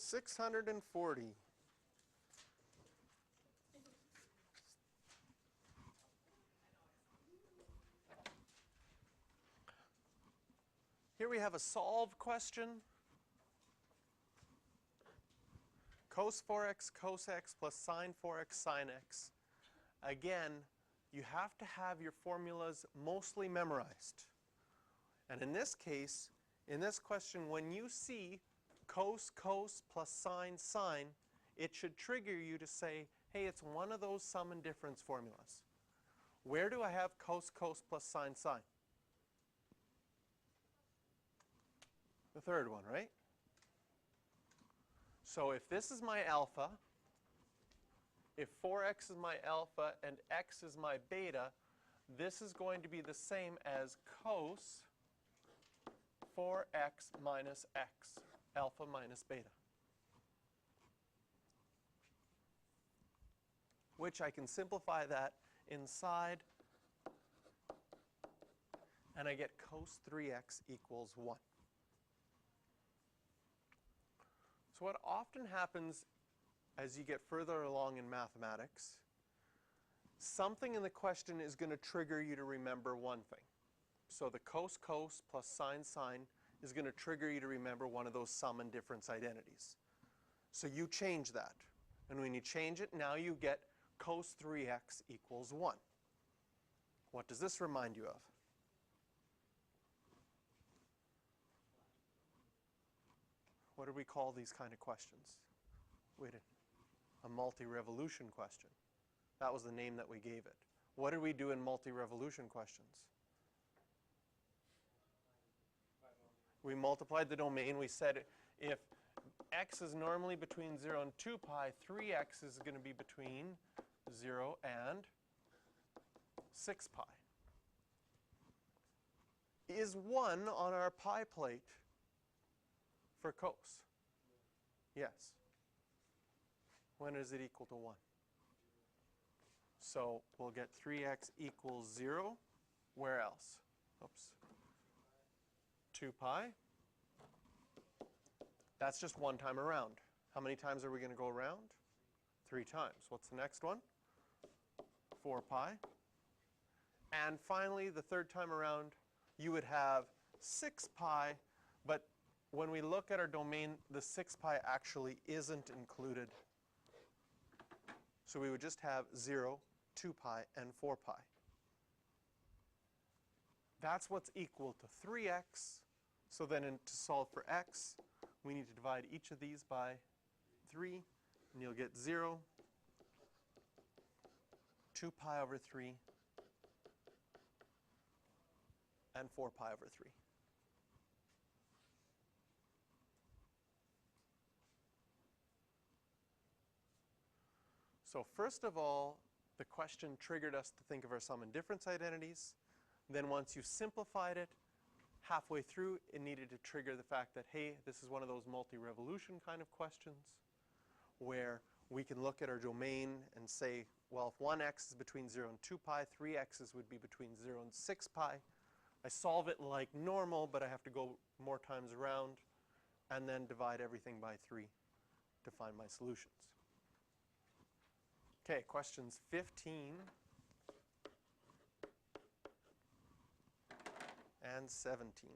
640. Here we have a solve question. Cos 4x cos x plus sine 4x sine x. Again, you have to have your formulas mostly memorized. And in this case, in this question, when you see cos plus sine sine, it should trigger you to say, hey, it's one of those sum and difference formulas. Where do I have cos plus sine sine? The third one, right? So if this is my alpha, if 4x is my alpha and x is my beta, this is going to be the same as cos 4x minus x, alpha minus beta. Which I can simplify that inside, and I get cos 3x equals 1. So what often happens as you get further along in mathematics, something in the question is going to trigger you to remember one thing. So the cos plus sine sine is going to trigger you to remember one of those sum and difference identities. So you change that. And when you change it, now you get cos 3x equals 1. What does this remind you of? What do we call these kind of questions? A multi-revolution question. That was the name that we gave it. What did we do in multi-revolution questions? We multiplied the domain. We said if x is normally between 0 and 2 pi, 3x is going to be between 0 and 6 pi. Is 1 on our pi plate for cos? Yes. When is it equal to 1? So we'll get 3x equals 0. Where else? Oops. 2 pi. That's just one time around. How many times are we going to go around? 3 times. What's the next one? 4 pi. And finally, the third time around, you would have 6 pi. But when we look at our domain, the 6 pi actually isn't included. So we would just have 0, 2 pi, and 4 pi. That's what's equal to 3x. So then to solve for x, we need to divide each of these by 3. And you'll get 0, 2 pi over 3, and 4 pi over 3. So first of all, the question triggered us to think of our sum and difference identities. Then once you simplified it, halfway through, it needed to trigger the fact that, hey, this is one of those multi-revolution kind of questions where we can look at our domain and say, well, if 1x is between 0 and 2 pi, 3x's would be between 0 and 6 pi. I solve it like normal, but I have to go more times around and then divide everything by 3 to find my solutions. Okay, questions 15 and 17.